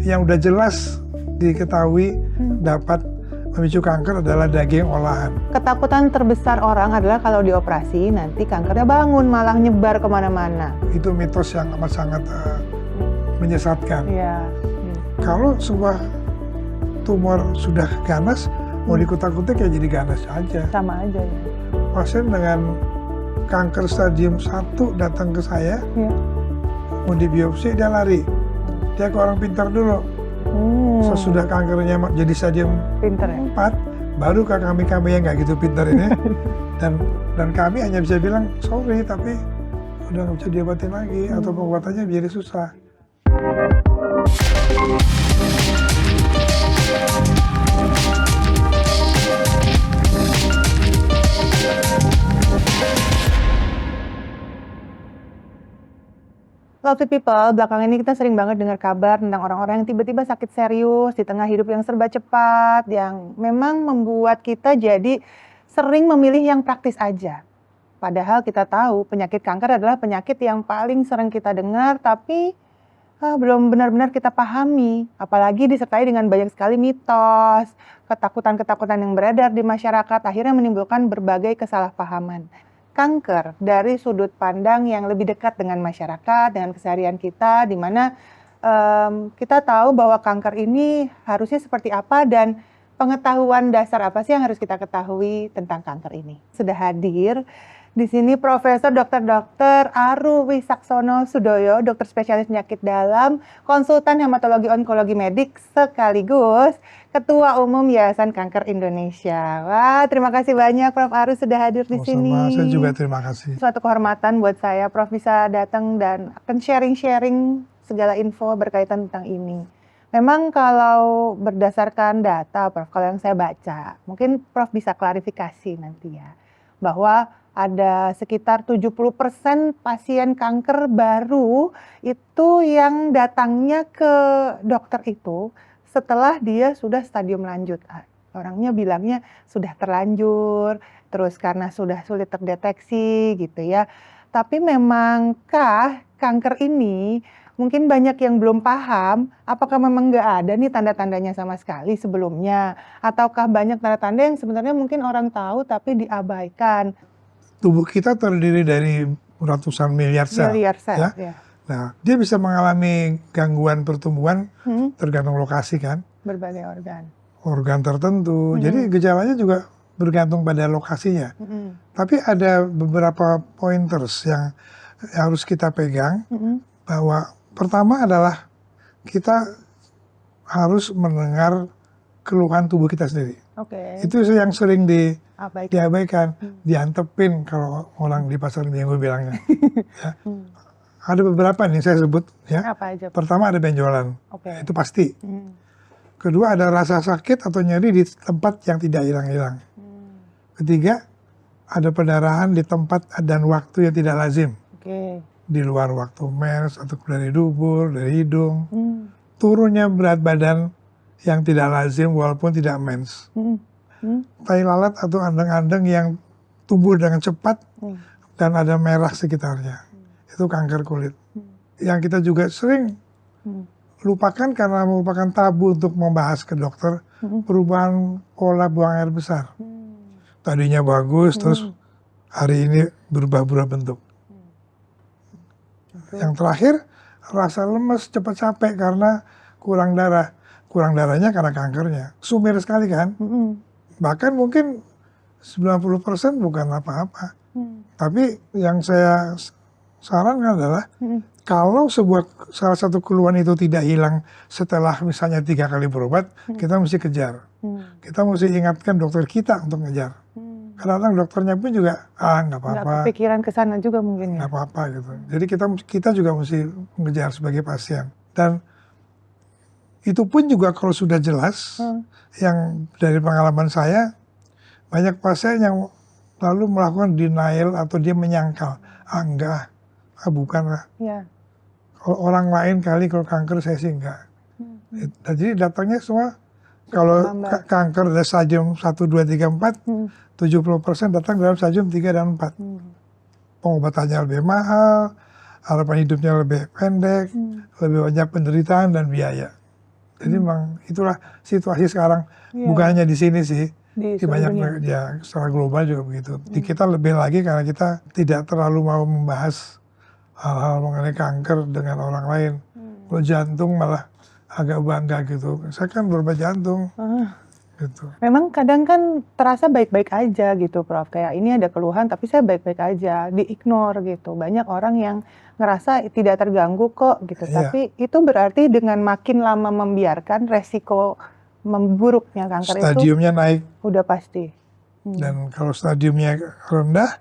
yang udah jelas diketahui dapat memicu kanker adalah daging olahan. Ketakutan terbesar orang adalah kalau dioperasi nanti kankernya bangun malah nyebar kemana-mana. Itu mitos yang amat sangat menyesatkan. Iya. Kalau sebuah tumor sudah ganas, mau dikutak-kutik ya jadi ganas aja. Sama aja ya. Pasien dengan kanker stadium 1 datang ke saya, Ya. mau dibiopsi dia lari. Dia ke orang pintar dulu. Sesudah kankernya jadi stadium Pinter ya. 4, baru ke kami yang nggak gitu pintar ini. dan kami hanya bisa bilang, sorry tapi udah nggak bisa diobatin lagi, atau pengobatannya jadi susah. Lovely people, belakangan ini kita sering banget dengar kabar tentang orang-orang yang tiba-tiba sakit serius di tengah hidup yang serba cepat, yang memang membuat kita jadi sering memilih yang praktis aja. Padahal kita tahu penyakit kanker adalah penyakit yang paling sering kita dengar, tapi belum benar-benar kita pahami. Apalagi disertai dengan banyak sekali mitos, ketakutan-ketakutan yang beredar di masyarakat, akhirnya menimbulkan berbagai kesalahpahaman. Kanker dari sudut pandang yang lebih dekat dengan masyarakat, dengan keseharian kita, di mana kita tahu bahwa kanker ini harusnya seperti apa dan pengetahuan dasar apa sih yang harus kita ketahui tentang kanker ini. Sudah hadir di sini Profesor Dr. Aru Wisaksono Sudoyo, dokter spesialis penyakit dalam, konsultan hematologi onkologi medik, sekaligus Ketua Umum Yayasan Kanker Indonesia. Wah, terima kasih banyak Prof. Aru sudah hadir di sini. Saya juga terima kasih. Suatu kehormatan buat saya, Prof bisa datang dan akan sharing-sharing segala info berkaitan tentang ini. Memang kalau berdasarkan data, Prof, kalau yang saya baca, mungkin Prof bisa klarifikasi nanti ya, bahwa ada sekitar 70% pasien kanker baru itu yang datangnya ke dokter itu setelah dia sudah stadium lanjut. Orangnya bilangnya sudah terlanjur, terus karena sudah sulit terdeteksi gitu ya. Tapi memangkah kanker ini mungkin banyak yang belum paham, apakah memang nggak ada nih tanda-tandanya sama sekali sebelumnya? Ataukah banyak tanda-tanda yang sebenarnya mungkin orang tahu tapi diabaikan? Tubuh kita terdiri dari ratusan miliar sel. Ya. Nah, dia bisa mengalami gangguan pertumbuhan tergantung lokasi kan. Berbagai organ. Organ tertentu. Jadi gejalanya juga bergantung pada lokasinya. Tapi ada beberapa pointers yang harus kita pegang. Bahwa pertama adalah kita harus mendengar keluhan tubuh kita sendiri. Itu yang sering diabaikan, diantepin kalau orang di pasar minggu bilangnya. Ya. Ada beberapa nih saya sebut ya. Apa aja? Pertama ada benjolan, itu pasti. Kedua ada rasa sakit atau nyeri di tempat yang tidak hilang-hilang. Ketiga ada pendarahan di tempat dan waktu yang tidak lazim. Di luar waktu mens atau dari dubur, dari hidung. Turunnya berat badan yang tidak lazim walaupun tidak mens. Tai lalat atau andeng-andeng yang tumbuh dengan cepat dan ada merah sekitarnya. Itu kanker kulit. Yang kita juga sering lupakan karena merupakan tabu untuk membahas ke dokter, perubahan pola buang air besar. Tadinya bagus, terus hari ini berubah-ubah bentuk. Yang terakhir, rasa lemes, cepat capek karena kurang darah. Kurang darahnya karena kankernya. Sumir sekali kan? Bahkan mungkin 90% bukan apa-apa. Tapi yang saya sarankan adalah kalau salah satu keluhan itu tidak hilang setelah misalnya 3 kali berobat, kita mesti kejar. Kita mesti ingatkan dokter kita untuk ngejar. Kadang-kadang dokternya pun juga, nggak apa-apa. Nggak kepikiran ke sana juga mungkin ya? Nggak apa-apa gitu. Jadi kita juga mesti mengejar sebagai pasien. Dan itu pun juga kalau sudah jelas, yang dari pengalaman saya, banyak pasien yang lalu melakukan denial atau dia menyangkal, enggak, bukan lah. Kalau orang lain kali kalau kanker saya sih enggak. Jadi datangnya semua, kalau kanker dari stadium 1, 2, 3, 4, 70% datang dalam stadium 3 dan 4. Pengobatannya lebih mahal, harapan hidupnya lebih pendek, lebih banyak penderitaan dan biaya. Jadi memang itulah situasi sekarang, Iya, bukan hanya di sini sih, di di seluruh banyak dunia. ya secara global juga begitu. Di kita lebih lagi karena kita tidak terlalu mau membahas hal-hal mengenai kanker dengan orang lain. Kalau jantung malah agak bangga gitu. Saya kan berobat jantung Ah, gitu. memang kadang kan terasa baik-baik aja gitu, Prof. Kayak ini ada keluhan tapi saya baik-baik aja, di-ignore gitu. Banyak orang yang ngerasa tidak terganggu kok gitu. Iya, Tapi itu berarti dengan makin lama membiarkan resiko memburuknya kanker itu stadiumnya naik udah pasti. dan kalau stadiumnya rendah,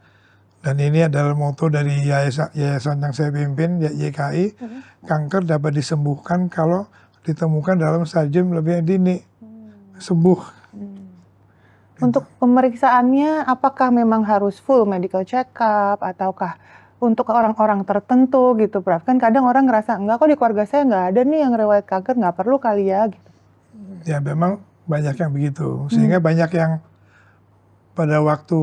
dan ini adalah moto dari yayasan yang saya pimpin, YKI, kanker dapat disembuhkan kalau ditemukan dalam stadium lebih dini, sembuh. Untuk pemeriksaannya, apakah memang harus full medical check-up ataukah untuk orang-orang tertentu gitu, Prof? Kan kadang orang ngerasa, enggak kok di keluarga saya nggak ada nih yang riwayat kanker, nggak perlu kali ya gitu. Ya memang banyak yang begitu, sehingga banyak yang pada waktu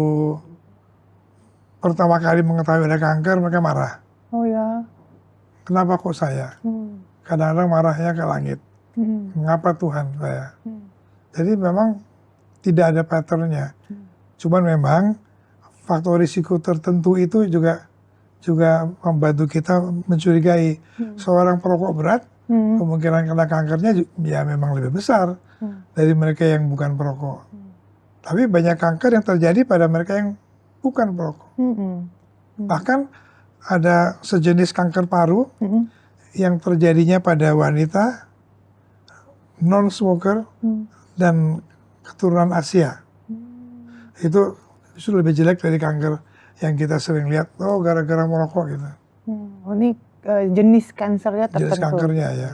pertama kali mengetahui ada kanker mereka marah. Oh ya. Kenapa kok saya? Kadang-kadang marahnya ke langit. Mengapa Tuhan saya? Jadi memang tidak ada patternnya. Cuman memang faktor risiko tertentu itu juga membantu kita mencurigai seorang perokok berat, kemungkinan kena kankernya ya memang lebih besar dari mereka yang bukan perokok. Tapi banyak kanker yang terjadi pada mereka yang bukan perokok. Bahkan ada sejenis kanker paru yang terjadinya pada wanita non-smoker dan keturunan Asia. Itu justru lebih jelek dari kanker yang kita sering lihat, oh gara-gara merokok gitu. Ini jenis kankernya Jenis tertentu. kankernya ya.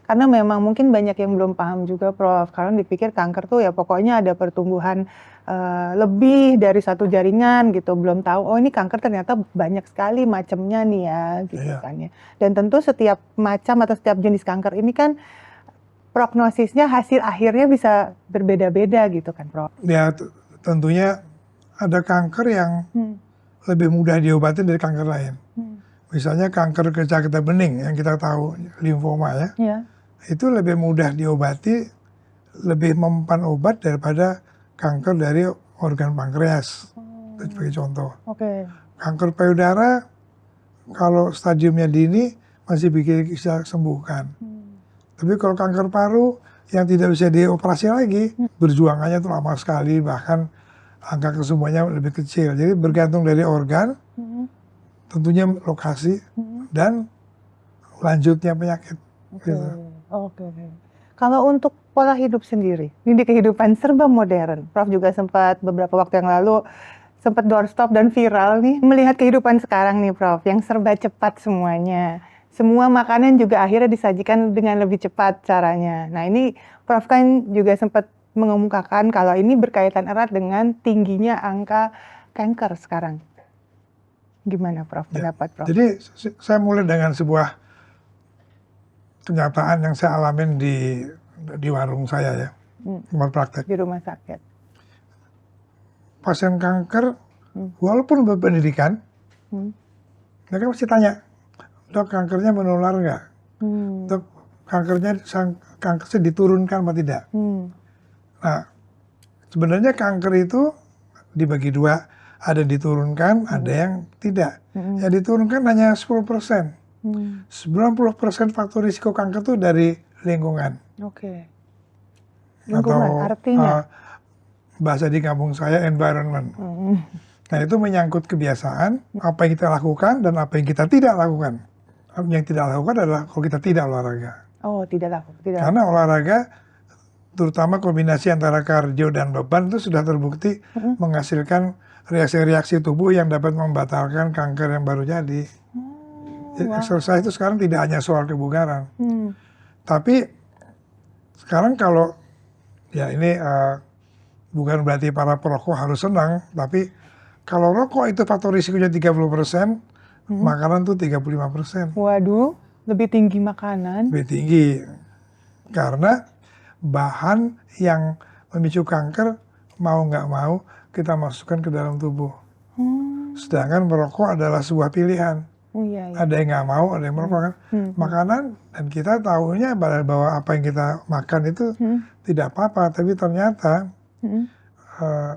Karena memang mungkin banyak yang belum paham juga, Prof. Karena dipikir kanker tuh ya pokoknya ada pertumbuhan lebih dari satu jaringan gitu. Belum tahu, oh ini kanker ternyata banyak sekali macamnya nih ya, gitu Iya. kan ya. Dan tentu setiap macam atau setiap jenis kanker ini kan prognosisnya hasil akhirnya bisa berbeda-beda gitu kan, Prof. Ya tentunya ada kanker yang lebih mudah diobatin dari kanker lain. Misalnya kanker kecak-kecak bening yang kita tahu, limfoma ya. Ya. Itu lebih mudah diobati, lebih mempan obat daripada kanker dari organ pankreas. Itu sebagai contoh. Oke. Kanker payudara, kalau stadiumnya dini, masih bisa sembuhkan. Tapi kalau kanker paru, yang tidak bisa dioperasi lagi, berjuangannya itu lama sekali, bahkan angka kesembuhannya lebih kecil. Jadi bergantung dari organ, tentunya lokasi, dan lanjutnya penyakit. Gitu. Oke. Kalau untuk pola hidup sendiri, ini di kehidupan serba modern, Prof juga sempat beberapa waktu yang lalu sempat doorstop dan viral nih, melihat kehidupan sekarang nih, Prof, yang serba cepat semuanya. Semua makanan juga akhirnya disajikan dengan lebih cepat caranya. Nah ini Prof kan juga sempat mengemukakan kalau ini berkaitan erat dengan tingginya angka kanker sekarang. Gimana Prof, pendapat Prof? Jadi saya mulai dengan sebuah kenyataan yang saya alamin di warung saya ya, tempat praktek. Di rumah sakit. Pasien kanker, walaupun berpendidikan, mereka pasti tanya, dok kankernya menular nggak? Dok kankernya diturunkan atau tidak? Nah, sebenarnya kanker itu dibagi dua, ada yang diturunkan, ada yang tidak. Yang diturunkan hanya 10%. 90% faktor risiko kanker itu dari lingkungan. Oke. Lingkungan, Atau artinya? bahasa di kampung saya environment. Nah itu menyangkut kebiasaan, apa yang kita lakukan dan apa yang kita tidak lakukan. Yang tidak lakukan adalah kalau kita tidak olahraga. Oh, tidak lakukan. Karena olahraga, terutama kombinasi antara kardio dan beban itu sudah terbukti menghasilkan reaksi-reaksi tubuh yang dapat membatalkan kanker yang baru jadi. Exercise itu sekarang tidak hanya soal kebugaran. Tapi sekarang kalau, ya ini bukan berarti para perokok harus senang, tapi kalau rokok itu faktor risikonya 30%, makanan tuh 35%. Waduh, lebih tinggi makanan. Lebih tinggi. Karena bahan yang memicu kanker, mau nggak mau, kita masukkan ke dalam tubuh. Sedangkan merokok adalah sebuah pilihan. Oh iya, iya. Ada yang nggak mau, ada yang merokok kan. Makanan, dan kita tahunya bahwa apa yang kita makan itu tidak apa-apa, tapi ternyata eh,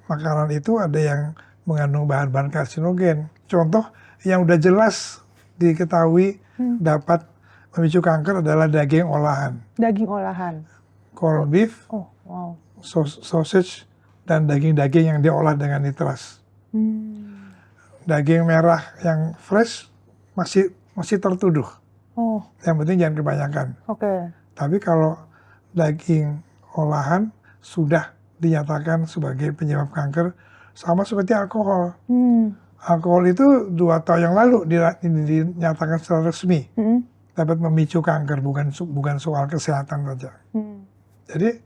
makanan itu ada yang mengandung bahan-bahan karsinogen. Contoh yang udah jelas diketahui dapat memicu kanker adalah daging olahan, Daging olahan. corned beef, Oh, wow. sausage, dan daging-daging yang diolah dengan nitras. Daging merah yang fresh masih tertuduh. Oh, Yang penting jangan kebanyakan. oke. Tapi kalau daging olahan sudah dinyatakan sebagai penyebab kanker, sama seperti alkohol. Alkohol itu 2 tahun yang lalu dinyatakan secara resmi dapat memicu kanker, bukan soal kesehatan saja. Jadi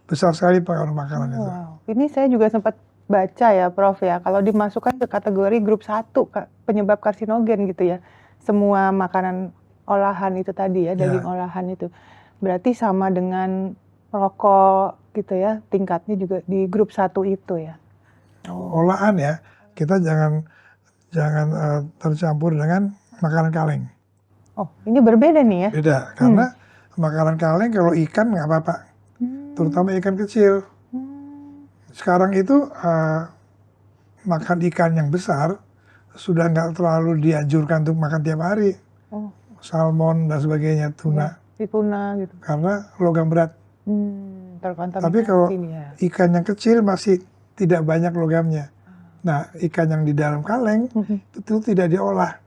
besar sekali pengaruh makanan itu. Wow. Ini saya juga sempat baca ya, Prof ya, kalau dimasukkan ke kategori grup 1 penyebab karsinogen gitu ya. Semua makanan olahan itu tadi ya, daging olahan itu. Berarti sama dengan rokok gitu ya, tingkatnya juga di grup 1 itu ya. Olahan ya, kita jangan tercampur dengan makanan kaleng. Oh, ini berbeda nih ya. Beda, karena makanan kaleng kalau ikan nggak apa-apa, terutama ikan kecil. Sekarang itu makan ikan yang besar sudah nggak terlalu dianjurkan untuk makan tiap hari. Salmon dan sebagainya, tuna. Di tuna gitu. Karena logam berat. Terkontaminasi. Tapi kalau ya. ikan yang kecil masih tidak banyak logamnya. Nah, ikan yang di dalam kaleng itu tidak diolah.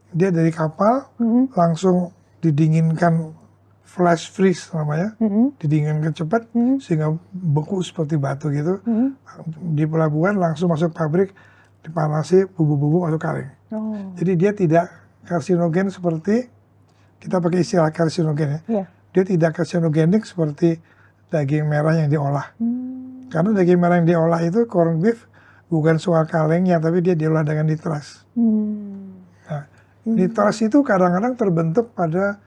Dia dari kapal langsung didinginkan, flash freeze namanya, didinginkan cepat sehingga beku seperti batu gitu. Di pelabuhan langsung masuk pabrik, dipanasi, bumbu-bumbu masuk kaleng. Jadi dia tidak karsinogen seperti, kita pakai istilah karsinogen ya. Dia tidak karsinogenik seperti daging merah yang diolah. Karena daging merah yang diolah itu, corned beef, bukan soal kalengnya, tapi dia diolah dengan nitras. Nah, nitras itu kadang-kadang terbentuk pada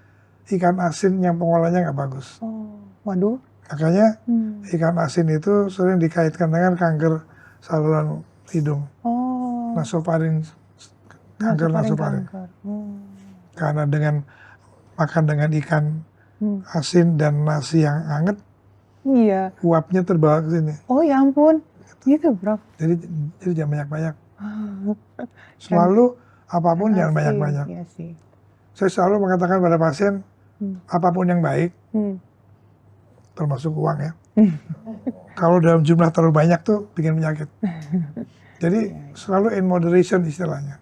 ikan asin yang pengolahnya nggak bagus. Waduh. Makanya ikan asin itu sering dikaitkan dengan kanker saluran hidung. Nasofaring, kanker nasofaring. Karena dengan makan dengan ikan asin dan nasi yang hangat, uapnya terbawa ke sini. Oh ya ampun, gitu Prof. Jadi jangan banyak-banyak. Selalu apapun jangan banyak-banyak. Iya sih. Saya selalu mengatakan pada pasien, apapun yang baik, termasuk uang ya. Kalau dalam jumlah terlalu banyak tuh bikin penyakit. Jadi selalu in moderation istilahnya.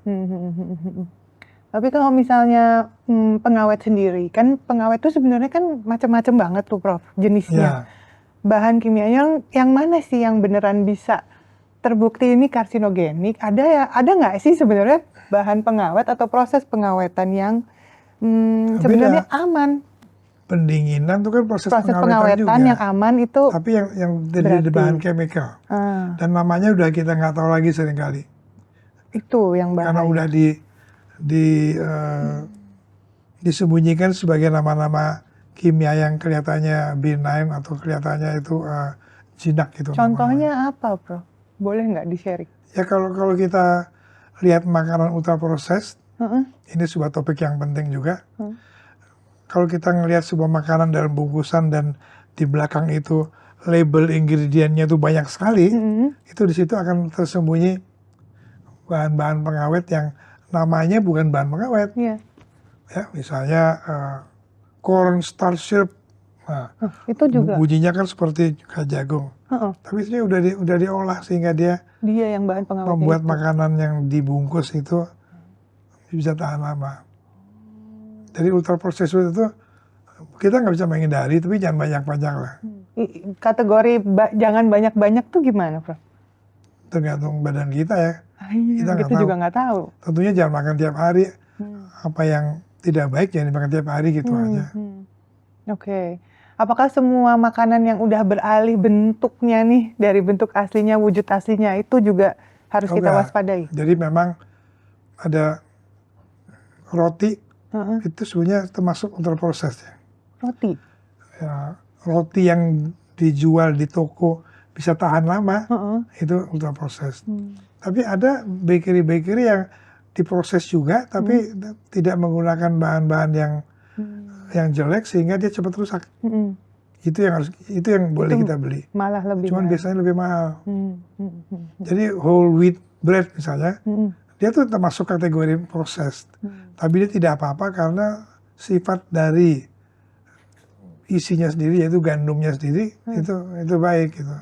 Tapi kalau misalnya pengawet sendiri, kan pengawet itu sebenarnya kan macam-macam banget tuh Prof, jenisnya. Bahan kimia yang mana sih yang beneran bisa terbukti ini karsinogenik? Ada nggak sih sebenarnya bahan pengawet atau proses pengawetan yang sebenarnya aman? Pendinginan itu kan proses pengawetan juga. Yang aman itu. Tapi yang dari bahan chemical. Dan namanya udah kita nggak tahu lagi seringkali. Itu yang bahaya. Karena udah disembunyikan sebagai nama-nama kimia yang kelihatannya benign atau kelihatannya itu jinak gitu. Contohnya apa, Bro? Boleh nggak di-sharing? Ya kalau kita lihat makanan ultraproses, ini sebuah topik yang penting juga. Kalau kita ngelihat sebuah makanan dalam bungkusan dan di belakang itu label ingredientnya itu banyak sekali, itu di situ akan tersembunyi bahan-bahan pengawet yang namanya bukan bahan pengawet. Ya, misalnya corn starch syrup. Nah, itu juga bunyinya kan seperti jagung. Tapi ini udah diolah sehingga dia yang bahan pengawetnya membuat itu. Makanan yang dibungkus itu bisa tahan lama. Jadi ultraproses itu kita nggak bisa menghindari, tapi jangan banyak-banyak lah. Kategori jangan banyak-banyak tuh gimana, Prof? Tergantung badan kita ya. Kita gitu juga nggak tahu. Tentunya jangan makan tiap hari. Apa yang tidak baik jangan dimakan tiap hari gitu aja. Oke. Apakah semua makanan yang udah beralih bentuknya nih dari bentuk aslinya, wujud aslinya itu juga harus kita waspadai? Jadi memang ada roti itu sebenarnya termasuk ultraproses ya. Roti? Ya, roti yang dijual di toko bisa tahan lama itu ultraproses. Tapi ada bakery yang diproses juga, tapi tidak menggunakan bahan-bahan yang jelek sehingga dia cepat rusak. Itu yang boleh Itu kita beli. malah lebih Cuman mahal. biasanya lebih mahal. Jadi whole wheat bread misalnya, dia tuh termasuk kategori processed. Tapi dia tidak apa-apa karena sifat dari isinya sendiri, yaitu gandumnya sendiri, itu baik gitu.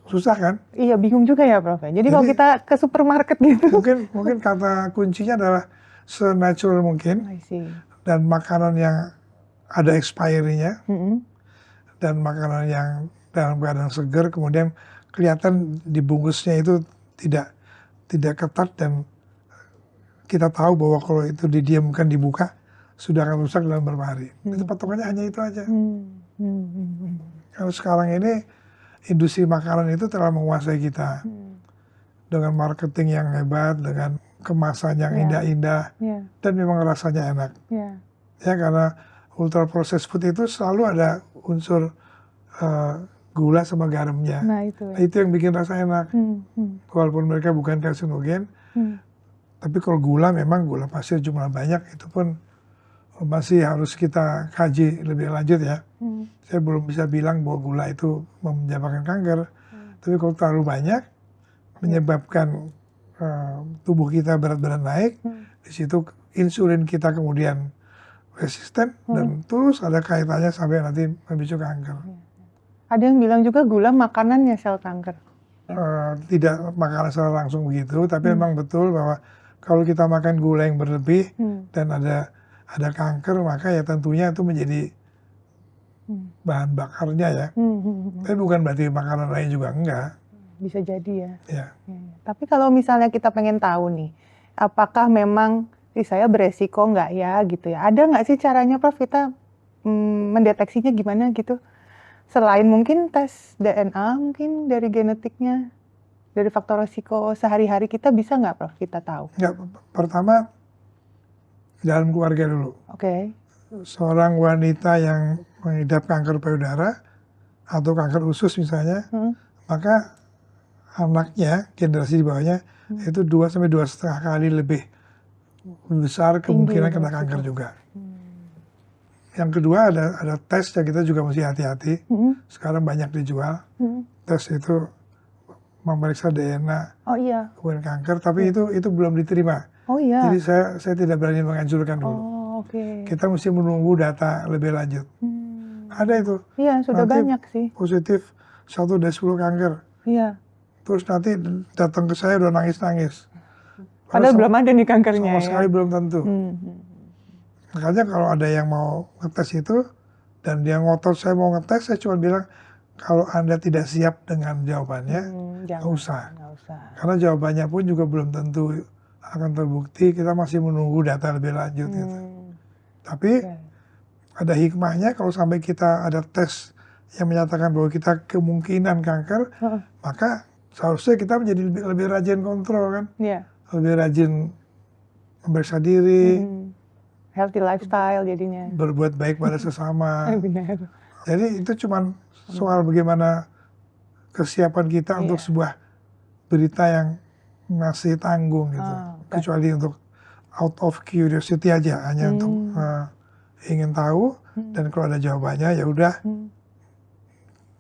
Susah kan? Iya, bingung juga ya Prof. Jadi kalau kita ke supermarket gitu. Mungkin kata kuncinya adalah se-natural mungkin, I see. dan makanan yang ada expiry-nya, dan makanan yang dalam keadaan segar, kemudian kelihatan dibungkusnya itu tidak ketat, dan kita tahu bahwa kalau itu didiamkan dibuka sudah akan rusak dalam beberapa hari. Itu patokannya hanya itu aja. Kalau sekarang ini industri makanan itu telah menguasai kita dengan marketing yang hebat, dengan kemasan yang indah-indah, dan memang rasanya enak. Ya, karena ultra processed food itu selalu ada unsur gula sama garamnya. Nah, itu yang bikin rasa enak. Walaupun mereka bukan karsinogen, tapi kalau gula, memang gula pasir jumlah banyak, itu pun masih harus kita kaji lebih lanjut ya. Saya belum bisa bilang bahwa gula itu menyebabkan kanker, tapi kalau terlalu banyak menyebabkan tubuh kita berat badan naik, di situ insulin kita kemudian resisten, dan terus ada kaitannya sampai nanti memicu kanker. Ada yang bilang juga gula makanannya sel kanker. Tidak makanan secara langsung begitu, tapi memang betul bahwa kalau kita makan gula yang berlebih dan ada kanker, maka ya tentunya itu menjadi bahan bakarnya ya. Tapi bukan berarti makanan lain juga enggak. Bisa jadi ya. Ya. Tapi kalau misalnya kita pengen tahu nih, apakah memang saya beresiko nggak ya gitu ya? Ada nggak sih caranya Prof kita mendeteksinya gimana gitu? Selain mungkin tes DNA mungkin dari genetiknya, dari faktor risiko sehari-hari kita bisa nggak Prof kita tahu? Ya, pertama dalam keluarga dulu. Oke. Seorang wanita yang mengidap kanker payudara atau kanker usus misalnya, maka anaknya, generasi di bawahnya, itu 2 sampai 2,5 kali lebih besar kemungkinan kena kanker juga. Yang kedua ada tes yang kita juga mesti hati-hati. Sekarang banyak dijual. Tes itu memeriksa DNA kemudian kanker, tapi itu belum diterima. Jadi saya tidak berani menganjurkan dulu. Kita mesti menunggu data lebih lanjut. Ada itu. Iya, sudah nanti banyak sih. Positif 1 dari 10 kanker. Iya. Terus nanti datang ke saya udah nangis-nangis. Padahal belum ada nih kankernya. Sama sekali belum tentu. Makanya kalau ada yang mau ngetes itu, dan dia ngotot saya mau ngetes, saya cuma bilang, kalau Anda tidak siap dengan jawabannya, nggak usah. Karena jawabannya pun juga belum tentu akan terbukti, kita masih menunggu data lebih lanjut. Gitu. Tapi ada hikmahnya kalau sampai kita ada tes yang menyatakan bahwa kita kemungkinan kanker, maka seharusnya kita menjadi lebih rajin kontrol kan. Lebih rajin memeriksa diri. Healthy lifestyle jadinya. Berbuat baik pada sesama. Benar. Jadi itu cuma soal bagaimana kesiapan kita untuk sebuah berita yang masih tanggung gitu. Kecuali untuk out of curiosity aja, hanya untuk ingin tahu, dan kalau ada jawabannya ya udah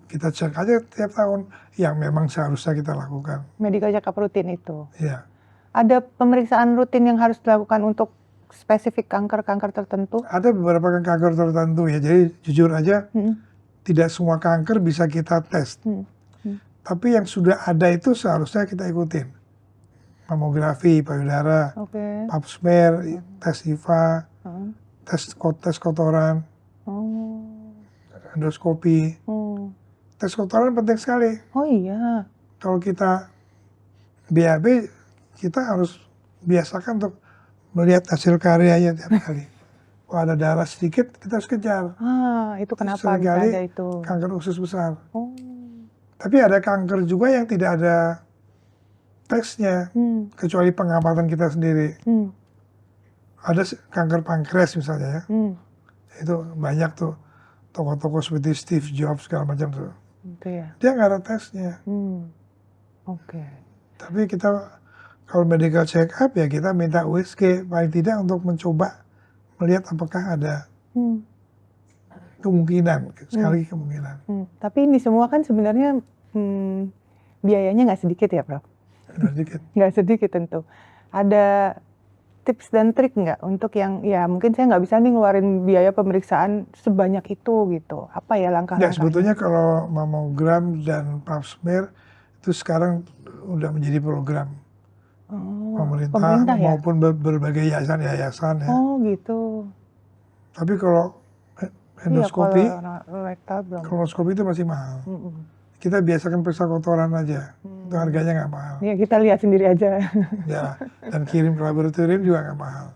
kita cek aja tiap tahun yang memang seharusnya kita lakukan. Medical check up rutin itu. Iya. Ada pemeriksaan rutin yang harus dilakukan untuk spesifik kanker-kanker tertentu? Ada beberapa kanker tertentu ya. Jadi jujur aja, tidak semua kanker bisa kita tes. Tapi yang sudah ada itu seharusnya kita ikutin. Mamografi payudara, pap smear, tes IVA, tes kotoran, endoskopi. Tes kotoran penting sekali. Oh iya. Kalau kita BAB, kita harus biasakan untuk melihat hasil karyanya tiap kali. Kalau ada darah sedikit, kita harus kejar. Itu kenapa bisa ada itu? Kanker usus besar. Tapi ada kanker juga yang tidak ada tesnya, kecuali pengamatan kita sendiri. Ada kanker pankreas misalnya ya. Itu banyak tuh, tokoh-tokoh seperti Steve Jobs segala macam tuh. Itu ya. Dia nggak ada tesnya. Oke. Tapi kita Kalau medical check up ya kita minta USG paling tidak untuk mencoba melihat apakah ada Hmm. kemungkinan, sekali Hmm. lagi kemungkinan. Tapi ini semua kan sebenarnya biayanya nggak sedikit ya, Prof? Nggak sedikit. Nggak sedikit tentu. Ada tips dan trik nggak untuk yang ya mungkin saya nggak bisa nih ngeluarin biaya pemeriksaan sebanyak itu gitu. Apa ya Ya langkah-langkahnya? sebetulnya kalau mamogram dan pap smear itu sekarang udah menjadi program pemerintah Pemerintah ya? maupun berbagai yayasan ya. Oh gitu. Tapi kalau Iya kalau endoskopi, rektal belum. kolonoskopi itu masih mahal. Mm-mm. Kita biasakan periksa kotoran aja, itu harganya nggak mahal. Ya kita lihat sendiri aja. Ya, dan kirim ke laboratorium juga nggak mahal.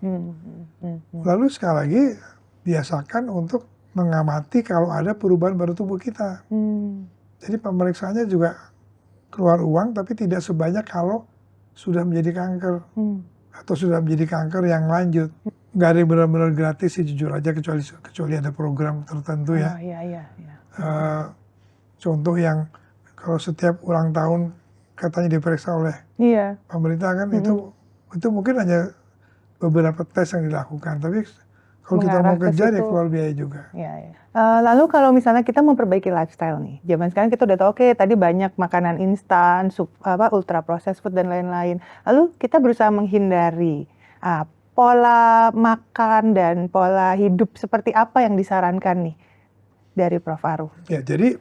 Lalu sekali lagi biasakan untuk mengamati kalau ada perubahan pada tubuh kita. Jadi pemeriksaannya juga keluar uang, tapi tidak sebanyak kalau sudah menjadi kanker atau sudah menjadi kanker yang lanjut. Nggak ada yang benar-benar gratis sih jujur aja kecuali ada program tertentu ya. Iya. Contoh yang kalau setiap ulang tahun katanya diperiksa oleh Iya. pemerintah kan itu mungkin hanya beberapa tes yang dilakukan, tapi kalau kita Mengarah mau ke kejar ya situ. keluar biaya juga. Iya. Lalu kalau misalnya kita memperbaiki lifestyle nih, zaman sekarang kita udah tahu oke tadi banyak makanan instan, ultra processed food dan lain-lain. Lalu kita berusaha menghindari pola makan dan pola hidup seperti apa yang disarankan nih dari Prof. Aru? Ya jadi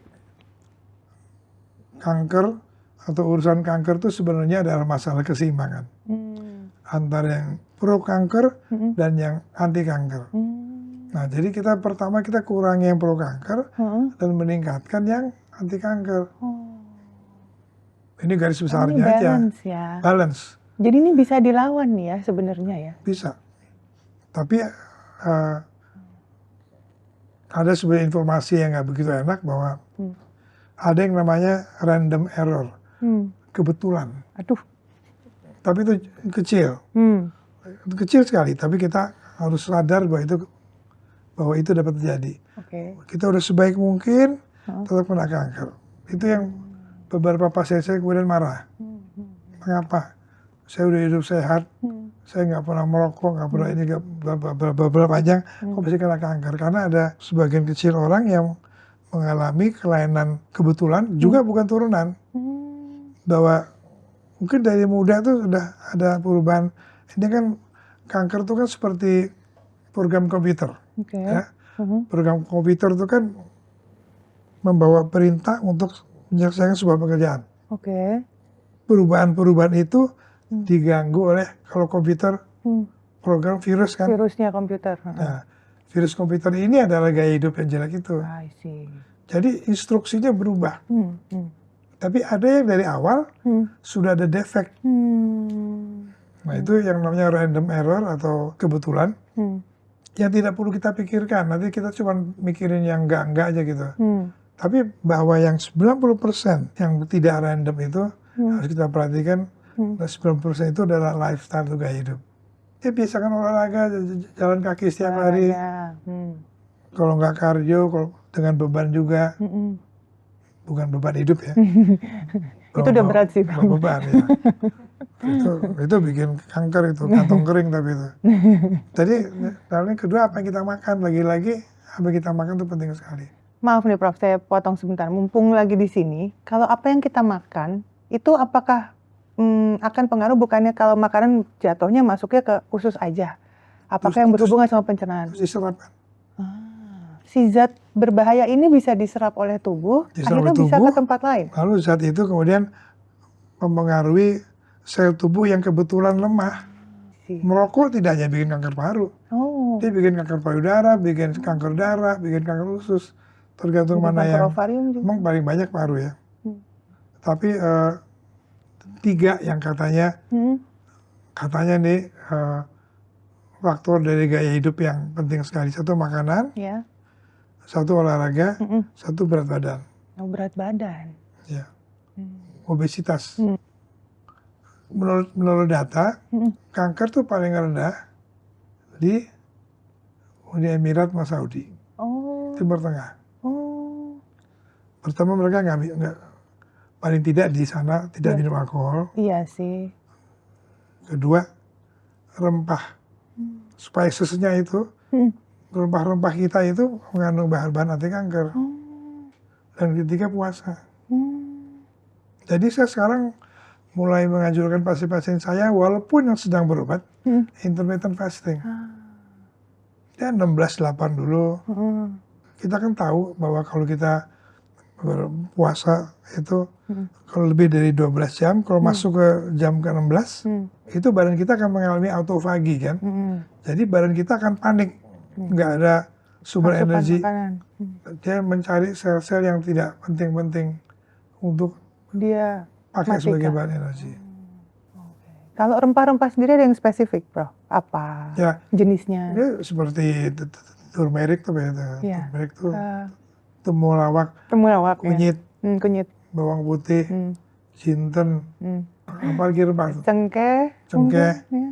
kanker atau urusan kanker itu sebenarnya adalah masalah keseimbangan antara yang pro kanker dan yang anti kanker. Nah, jadi pertama kita kurangi yang pro kanker dan meningkatkan yang anti kanker. Ini garis besarnya Ini aja. balance ya. Balance. Jadi ini bisa dilawan nih ya sebenarnya ya. Bisa. Tapi ada sebuah informasi yang nggak begitu enak bahwa ada yang namanya random error, kebetulan. Aduh. Tapi itu kecil, kecil sekali. Tapi kita harus sadar bahwa itu dapat terjadi. Kita udah sebaik mungkin tetap kena kanker. Itu yang beberapa pasien saya kemudian marah. Mengapa? Saya udah hidup sehat, saya nggak pernah merokok, nggak pernah ini, berapa panjang, kok bisa kena kanker? Karena ada sebagian kecil orang yang mengalami kelainan kebetulan, juga bukan turunan. Bahwa mungkin dari muda tuh sudah ada perubahan. Ini kan kanker itu kan seperti program komputer. Ya. Program komputer itu kan membawa perintah untuk menyelesaikan sebuah pekerjaan. Perubahan-perubahan itu diganggu oleh kalau komputer program virus kan. Virusnya komputer. Nah, virus komputer ini adalah gaya hidup yang jelek itu. I see. Jadi instruksinya berubah. Tapi ada yang dari awal sudah ada defect. Nah itu yang namanya random error atau kebetulan. Yang tidak perlu kita pikirkan. Nanti kita cuma mikirin yang enggak aja gitu. Tapi bahwa yang 90% yang tidak random itu harus kita perhatikan. Dan 90% itu adalah lifestyle, itu gaya hidup. Ya biasakan olahraga, jalan kaki setiap hari. Kalau nggak kardio, kalau dengan beban juga. Bukan beban hidup ya. Itu udah berat sih. Beban ya. Itu bikin kanker itu, kantong kering tapi itu. Jadi lalu kedua apa yang kita makan, lagi-lagi apa yang kita makan itu penting sekali. Maaf nih Prof, saya potong sebentar. Mumpung lagi di sini, kalau apa yang kita makan itu apakah akan pengaruh, bukannya kalau makanan jatuhnya masuknya ke usus aja? Apakah yang berhubungan sama pencernaan? Terus diserap. Si zat berbahaya ini bisa diserap oleh tubuh, akhirnya bisa ke tempat lain. Lalu zat itu kemudian mempengaruhi sel tubuh yang kebetulan lemah. Merokok tidak hanya bikin kanker paru, dia bikin kanker payudara, bikin kanker darah, bikin kanker usus. Tergantung mana yang memang paling banyak paru ya. Tapi 3 yang katanya nih faktor dari gaya hidup yang penting sekali. 1 makanan, 1 olahraga, 1 berat badan. Berat badan. Ya. Obesitas. Menurut data, kanker tuh paling rendah di Uni Emirat sama Saudi. Timur Tengah. Pertama mereka nggak paling tidak di sana tidak minum alkohol. Iya sih. Kedua, rempah. Spicesnya itu, rempah-rempah kita itu mengandung bahan-bahan anti kanker. Dan ketiga, puasa. Jadi saya sekarang mulai menganjurkan pasien-pasien saya, walaupun yang sedang berobat, intermittent fasting. Ya 16-8 dulu. Kita kan tahu bahwa kalau kita berpuasa itu kalau lebih dari 12 jam, kalau masuk ke jam ke-16, itu badan kita akan mengalami autofagi kan. Jadi badan kita akan panik, nggak ada sumber Asupan energi. makanan. Dia mencari sel-sel yang tidak penting-penting untuk Dia pakai sebagai matikan. bahan energi. Kalau rempah-rempah sendiri ada yang spesifik, Prof? Apa Ya, jenisnya? dia seperti turmeric tuh ya, Iya. turmeric tuh temulawak, Temulawak, kunyit, ya. Kunyit. bawang putih, jinten, apalagi rempah tuh, Cengkeh. cengkeh. Ya.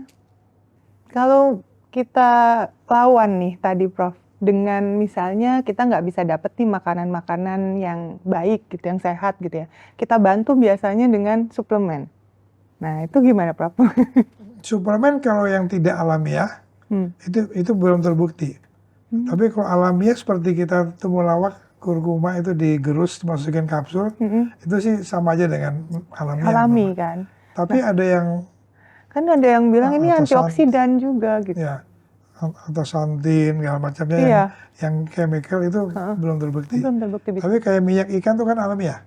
Kalau kita lawan nih tadi, Prof, dengan misalnya kita nggak bisa dapet nih makanan-makanan yang baik gitu, yang sehat gitu ya. Kita bantu biasanya dengan suplemen. Nah, itu gimana, Prof? Suplemen kalau yang tidak alamiah itu belum terbukti. Tapi kalau alamiah seperti kita temulawak, kurkuma itu digerus masukin kapsul, itu sih sama aja dengan alamiah. Alami kan. Tapi ada yang Kan ada yang bilang ini atau antioksidan juga gitu. ya, atau santin segala macamnya Iya. yang chemical itu belum terbukti. Belum terbukti bisa. Tapi kayak minyak ikan itu kan alamiah.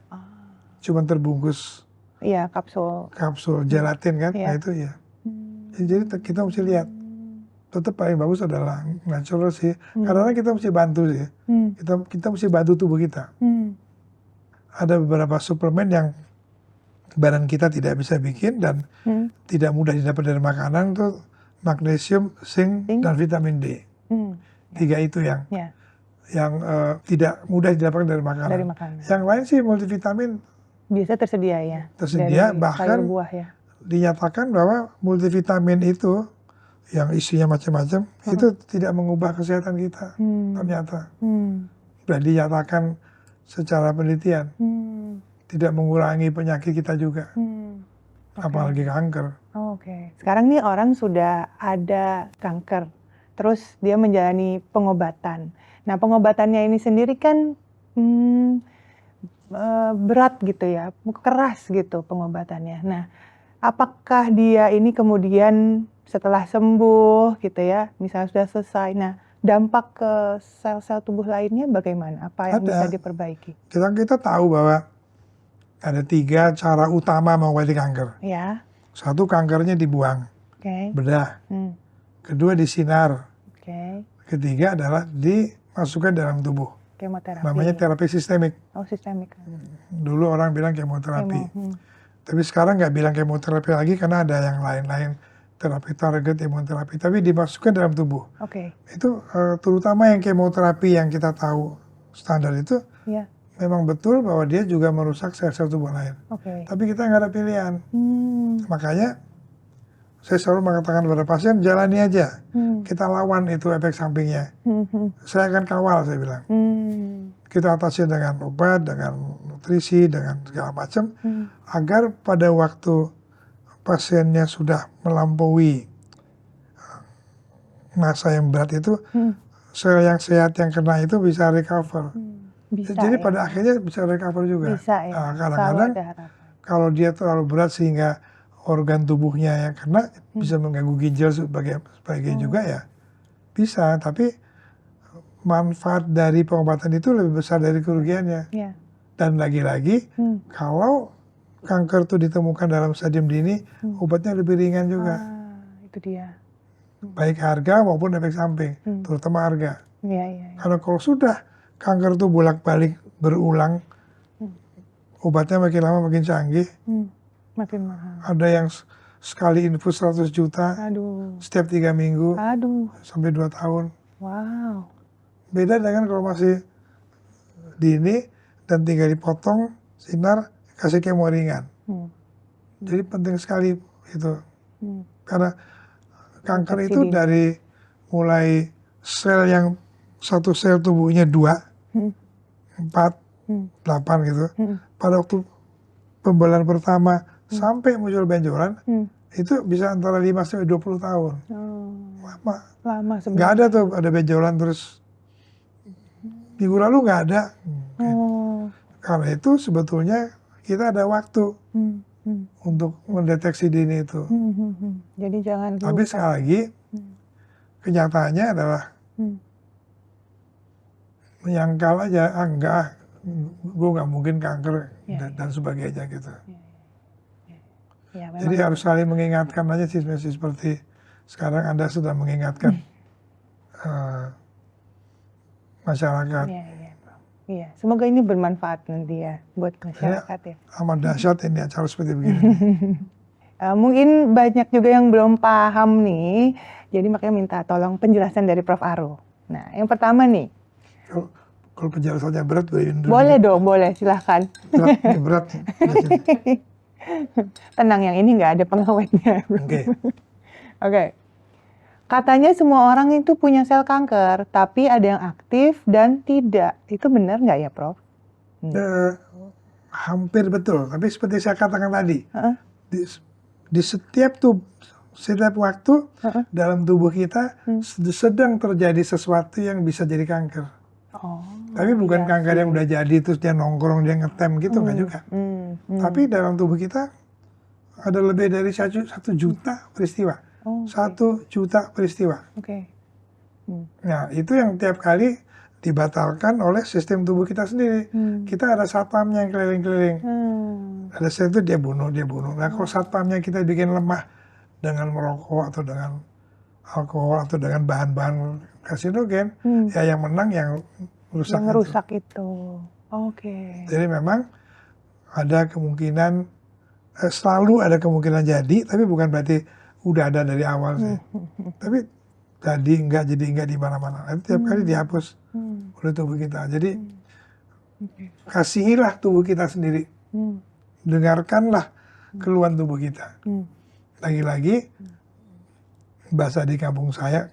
Cuman terbungkus Iya, kapsul. kapsul gelatin kan. Iya. Nah itu ya. Jadi kita mesti lihat. Tetap paling bagus adalah natural sih. Karena kita mesti bantu sih. Kita mesti bantu tubuh kita. Ada beberapa suplemen yang badan kita tidak bisa bikin dan tidak mudah didapat dari makanan, tuh magnesium, zinc, dan vitamin D. Tiga itu yang tidak mudah didapatkan dari makanan. Yang lain sih multivitamin biasa tersedia ya. Tersedia, dari bahkan sayur buah ya. Dinyatakan bahwa multivitamin itu yang isinya macam-macam itu tidak mengubah kesehatan kita. Ternyata sudah dinyatakan secara penelitian. Tidak mengurangi penyakit kita juga, apalagi kanker. Oke. Sekarang nih orang sudah ada kanker, terus dia menjalani pengobatan. Nah, pengobatannya ini sendiri kan berat gitu ya, keras gitu pengobatannya. Nah, apakah dia ini kemudian setelah sembuh gitu ya, misalnya sudah selesai, nah dampak ke sel-sel tubuh lainnya bagaimana? Apa yang bisa diperbaiki? Kita tahu bahwa ada 3 cara utama mengobati kanker. Ya. Satu, kankernya dibuang, bedah. Kedua, disinar. Ketiga adalah dimasukkan dalam tubuh. Kemoterapi. Namanya terapi sistemik. Oh, sistemik. Dulu orang bilang kemoterapi. Tapi sekarang nggak bilang kemoterapi lagi karena ada yang lain-lain. Terapi target, imunoterapi. Tapi dimasukkan dalam tubuh. Itu terutama yang kemoterapi yang kita tahu standar itu. Memang betul bahwa dia juga merusak sel-sel tubuh lain. Tapi kita nggak ada pilihan. Makanya saya selalu mengatakan kepada pasien, jalani aja. Kita lawan itu efek sampingnya. Saya akan kawal, saya bilang. Kita atasi dengan obat, dengan nutrisi, dengan segala macam. Agar pada waktu pasiennya sudah melampaui masa yang berat itu, sel yang sehat yang kena itu bisa recover. Jadi pada akhirnya bisa recover juga. Kadang-kadang kalau dia terlalu berat sehingga organ tubuhnya yang kena bisa mengganggu ginjal sebagai juga ya bisa. Tapi manfaat dari pengobatan itu lebih besar dari kerugiannya. Dan lagi-lagi kalau kanker itu ditemukan dalam stadium dini, obatnya lebih ringan juga. Itu dia. Baik harga maupun efek samping, terutama harga. Karena kalau sudah kanker itu bolak-balik berulang, obatnya makin lama makin canggih. Makin mahal. Ada yang sekali infus 100 juta, setiap 3 minggu, sampai 2 tahun. Wow. Beda dengan kalau masih dini dan tinggal dipotong, sinar, kasih kemo ringan. Jadi penting sekali itu. Karena kanker itu dari mulai sel yang satu sel tubuhnya 2, 4, 8 gitu. Pada waktu pembelahan pertama sampai muncul benjolan, itu bisa antara 5 sampai 20 tahun. Lama. Lama Nggak sebenarnya. ada tuh, ada benjolan terus. Minggu lalu nggak ada. Oh. Karena itu sebetulnya kita ada waktu untuk mendeteksi dini itu. Jadi jangan Tapi lupa. sekali lagi, kenyataannya adalah menyangkal aja, enggak, gue nggak mungkin kanker dan sebagainya gitu. Ya, Jadi harus saling mengingatkan aja sih, seperti sekarang Anda sudah mengingatkan masyarakat. Iya, semoga ini bermanfaat nanti ya buat masyarakat ya. Amat dahsyat ini acara seperti begini. Mungkin banyak juga yang belum paham nih, jadi makanya minta tolong penjelasan dari Prof. Aru. Nah, yang pertama nih. Kalau penjelasannya berat, boleh dong, boleh, silahkan. Berat. Tenang, yang ini nggak ada pengawetnya. Oke. Katanya semua orang itu punya sel kanker, tapi ada yang aktif dan tidak. Itu benar nggak ya, Prof? Hampir betul, tapi seperti saya katakan tadi, di setiap waktu dalam tubuh kita sedang terjadi sesuatu yang bisa jadi kanker. Tapi bukan kanker yang udah jadi terus dia nongkrong, dia ngetem gitu, nggak juga. Tapi dalam tubuh kita ada lebih dari 1 juta peristiwa. 1 juta peristiwa. Nah, itu yang tiap kali dibatalkan oleh sistem tubuh kita sendiri. Kita ada satpamnya yang keliling-keliling. Ada sel itu dia bunuh. Nah, kalau satpamnya kita bikin lemah dengan merokok atau dengan alkohol atau dengan bahan-bahan karsinogen, ya yang menang yang rusak itu. Jadi memang ada kemungkinan, selalu ada kemungkinan jadi, tapi bukan berarti udah ada dari awal sih. Tapi jadi enggak di mana-mana. Nanti tiap kali dihapus oleh tubuh kita. Jadi kasihilah tubuh kita sendiri. Dengarkanlah keluhan tubuh kita. Lagi-lagi bahasa di kampung saya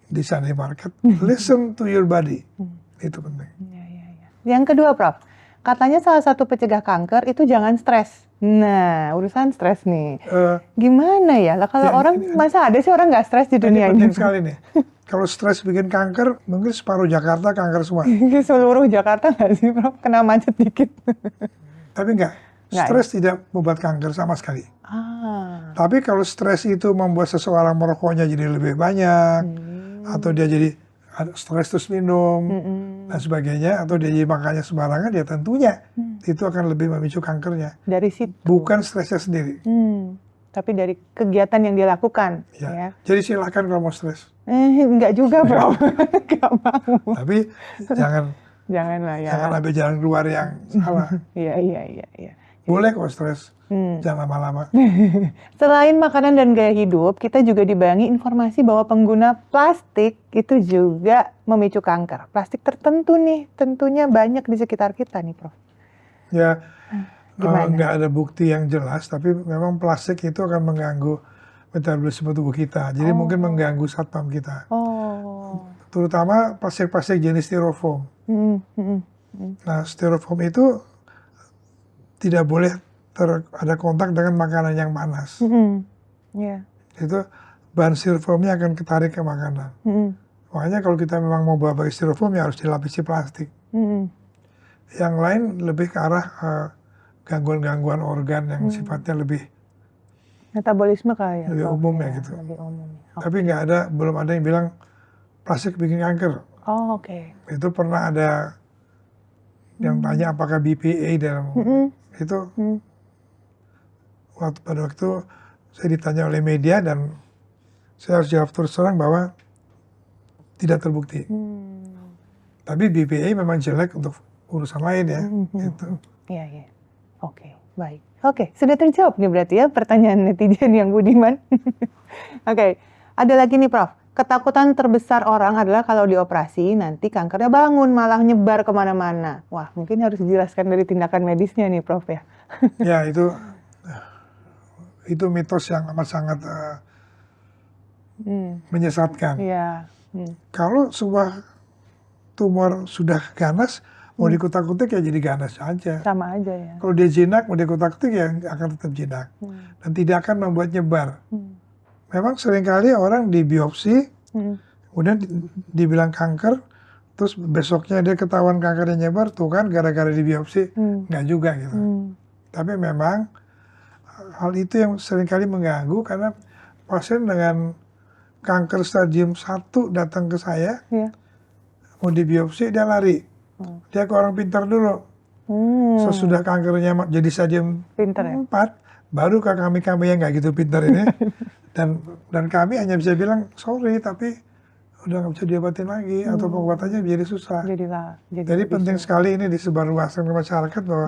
di Sunday Market, listen to your body. Itu penting. Yang kedua, Prof, katanya salah satu pencegah kanker itu jangan stres. Nah, urusan stres nih. Gimana ya? Lah kalau orang, masa ada sih orang nggak stres di dunia ini? Penting sekali nih. Kalau stres bikin kanker, mungkin separuh Jakarta kanker semua. Seluruh Jakarta nggak sih, Prof? Kena macet dikit. Tapi enggak. Stres tidak membuat kanker sama sekali. Tapi kalau stres itu membuat seseorang merokoknya jadi lebih banyak, atau dia jadi stres terus minum, dan sebagainya, atau dia jadi makannya sembarangan, ya tentunya itu akan lebih memicu kankernya. Dari situ. Bukan stresnya sendiri. Tapi dari kegiatan yang dia lakukan. Ya. Jadi silakan kalau mau stres. Enggak juga, Bro. Enggak mau. Tapi janganlah ya. Jangan ambil jalan keluar yang salah. Iya. Boleh kok stres. Jangan lama-lama. Selain makanan dan gaya hidup, kita juga dibayangi informasi bahwa pengguna plastik itu juga memicu kanker. Plastik tertentu nih, tentunya banyak di sekitar kita nih, Prof. Ya, nggak ada bukti yang jelas, tapi memang plastik itu akan mengganggu metabolisme tubuh kita. Jadi mungkin mengganggu satpam kita. Terutama plastik-plastik jenis styrofoam. Nah, styrofoam itu tidak boleh ada kontak dengan makanan yang panas. Itu bahan styrofoamnya akan ketarik ke makanan. Makanya kalau kita memang mau bawa pakai styrofoam ya harus dilapisi plastik. Yang lain lebih ke arah gangguan-gangguan organ yang sifatnya lebih metabolisme kali ya, lebih umum ya gitu. Tapi belum ada yang bilang plastik bikin kanker. Itu pernah ada yang tanya apakah BPA dalam itu. Pada waktu saya ditanya oleh media dan saya harus jawab terus terang bahwa tidak terbukti. Tapi BPA memang jelek untuk urusan lain ya. Gitu. Iya. Baik. Sudah terjawab nih berarti ya pertanyaan netizen yang budiman. Ada lagi nih, Prof. Ketakutan terbesar orang adalah kalau dioperasi nanti kankernya bangun malah nyebar kemana-mana. Wah, mungkin harus dijelaskan dari tindakan medisnya nih, Prof ya. Ya, itu mitos yang amat sangat menyesatkan. Kalau sebuah tumor sudah ganas, Mau dikutak-kutik ya jadi ganas aja. Sama aja ya. Kalau dia jinak, mau dikutak-kutik ya akan tetap jinak. Dan tidak akan membuat nyebar. Memang seringkali orang dibiopsi, kemudian dibilang kanker, terus besoknya dia ketahuan kankernya nyebar, tuh kan gara-gara dibiopsi. Nggak juga gitu. Tapi memang hal itu yang seringkali mengganggu karena pasien dengan kanker stadium 1 datang ke saya, mau dibiopsi dia lari. Dia ke orang pintar dulu. Sesudah kankernya jadi stadium Pinter ya? 4, baru ke kami-kami yang nggak gitu pintar ini. dan kami hanya bisa bilang, sorry tapi udah nggak bisa diobatin lagi, atau pengobatannya jadi susah. Jadi penting sekali ini disebarluaskan ke masyarakat bahwa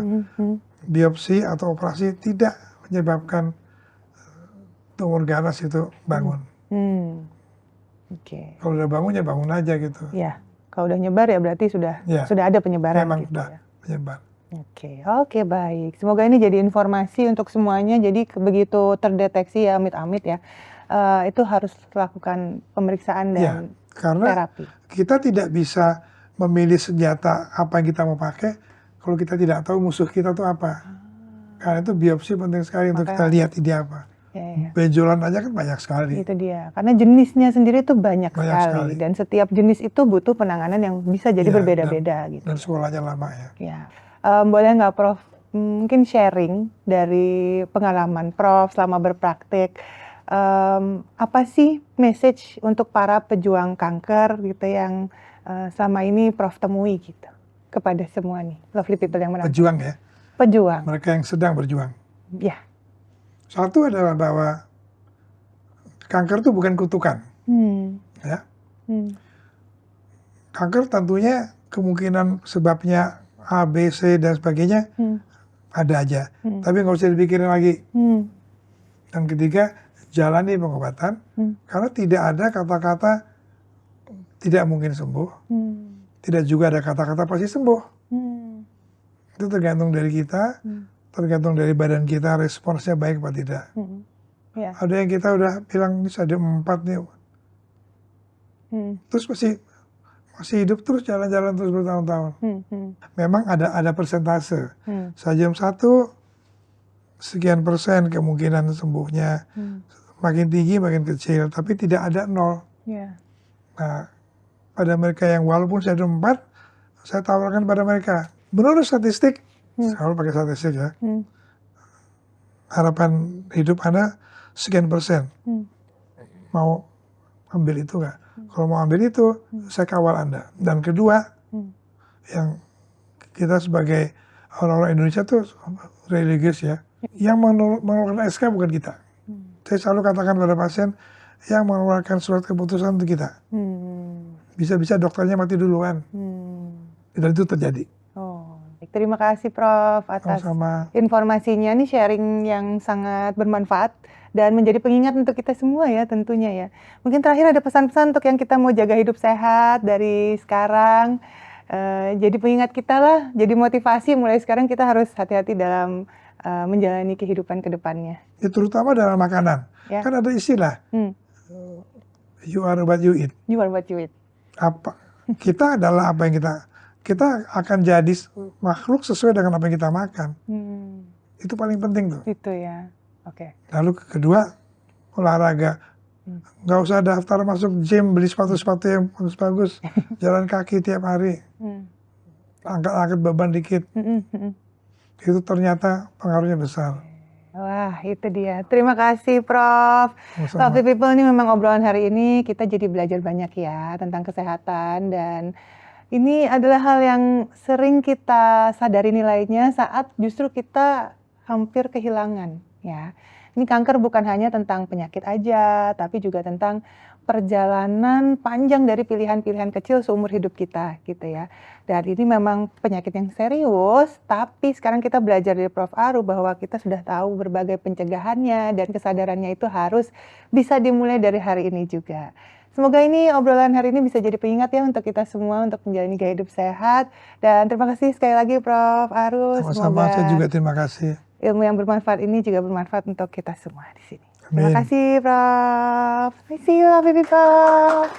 biopsi atau operasi tidak menyebabkan tumor ganas itu bangun. Oke. Kalau udah bangun ya bangun aja gitu. Ya, kalau udah nyebar ya berarti sudah ada penyebaran. Memang gitu udah ya. menyebar. Oke, baik. Semoga ini jadi informasi untuk semuanya. Jadi begitu terdeteksi ya, amit-amit ya, itu harus lakukan pemeriksaan dan karena terapi. Kita tidak bisa memilih senjata apa yang kita mau pakai kalau kita tidak tahu musuh kita tuh apa. Karena itu biopsi penting sekali untuk kita lihat ide apa. Benjolan aja kan banyak sekali. Itu dia. Karena jenisnya sendiri itu banyak sekali. Dan setiap jenis itu butuh penanganan yang bisa jadi berbeda-beda. Gitu. Dan sekolahnya lama ya. Boleh nggak Prof mungkin sharing dari pengalaman Prof selama berpraktek, apa sih message untuk para pejuang kanker gitu yang selama ini Prof temui gitu kepada semua nih lovely people yang menonton? Pejuang ya? Pejuang. Mereka yang sedang berjuang. Ya. Satu adalah bahwa kanker itu bukan kutukan. Ya. Kanker tentunya kemungkinan sebabnya A, B, C, dan sebagainya ada aja. Tapi nggak usah dipikirin lagi. Dan ketiga, jalani pengobatan. Karena tidak ada kata-kata tidak mungkin sembuh. Tidak juga ada kata-kata pasti sembuh. Itu tergantung dari kita, tergantung dari badan kita, responsnya baik apa tidak. Ada yang kita udah bilang, ini stadium 4 nih. Terus masih hidup terus, jalan-jalan terus bertahun-tahun. Memang ada persentase. Stadium 1 sekian persen kemungkinan sembuhnya. Makin tinggi makin kecil, tapi tidak ada 0. Nah, pada mereka yang walaupun stadium 4, saya tawarkan pada mereka, menurut statistik, selalu pakai statistik ya, harapan hidup Anda sekian persen. Mau ambil itu nggak? Kalau mau ambil itu, saya kawal Anda. Dan kedua, yang kita sebagai orang-orang Indonesia tuh religius ya, yang mengeluarkan SK bukan kita. Saya selalu katakan pada pasien, yang mengeluarkan surat keputusan untuk kita. Bisa-bisa dokternya mati duluan. Dan itu terjadi. Terima kasih Prof atas informasinya, ini sharing yang sangat bermanfaat dan menjadi pengingat untuk kita semua ya tentunya ya. Mungkin terakhir ada pesan-pesan untuk yang kita mau jaga hidup sehat dari sekarang. Jadi pengingat kita lah, jadi motivasi mulai sekarang kita harus hati-hati dalam menjalani kehidupan ke depannya. Ya, terutama dalam makanan. Kan ada istilah, you are what you eat. You are what you eat. Kita adalah apa yang kita akan jadi makhluk sesuai dengan apa yang kita makan. Itu paling penting tuh. Itu ya, oke. Lalu kedua, olahraga. Nggak usah daftar masuk gym, beli sepatu-sepatu yang bagus-bagus. Jalan kaki tiap hari. Angkat-angkat beban dikit. Itu ternyata pengaruhnya besar. Wah, itu dia. Terima kasih Prof. Lovely people, ini memang obrolan hari ini kita jadi belajar banyak ya tentang kesehatan, dan ini adalah hal yang sering kita sadari nilainya saat justru kita hampir kehilangan ya. Ini kanker bukan hanya tentang penyakit aja, tapi juga tentang perjalanan panjang dari pilihan-pilihan kecil seumur hidup kita gitu ya. Dan ini memang penyakit yang serius, tapi sekarang kita belajar dari Prof. Aru bahwa kita sudah tahu berbagai pencegahannya dan kesadarannya itu harus bisa dimulai dari hari ini juga. Semoga ini obrolan hari ini bisa jadi pengingat ya untuk kita semua untuk menjalani gaya hidup sehat. Dan terima kasih sekali lagi Prof. Aru. Sama-sama, saya juga terima kasih. Ilmu yang bermanfaat ini juga bermanfaat untuk kita semua di sini. Terima kasih Prof. See you lovely people.